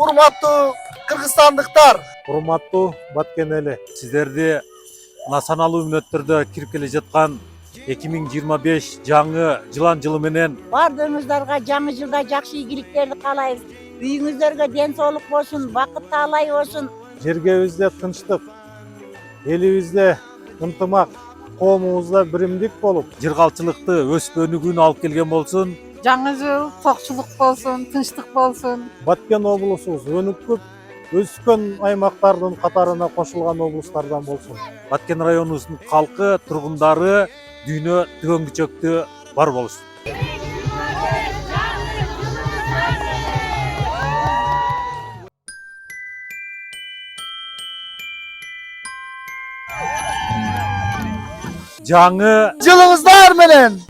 Урматтуу кыргызстандыктар, урматтуу Баткен эли, сиздерди саналуу мүнөттөрдө кирип келе жаткан 2025 жаңы жылан жылы менен Бардыгыңыздарга жаңы жылда жакшы ийгиликтерди каалайбыз. Үйүңүздөргө ден соолук болсун, бакыт таалай болсун. жергебизде тынчтык, элибизде ынтымак, коомубузда биримдик болуп, жыргалчылыкты өсүп өнүгүүнү алып келген болсун. Жаңы жыл токчулук болсун, тынчтык болсун. Баткен облусубуз өнүкүп, өскөн аймактардын катарына кошулган облустардан болсун. Баткен районубуздун калкы, тургундары дүйнө түгөнгүчөктү бар болушун. Жаңы жылыңыздар менен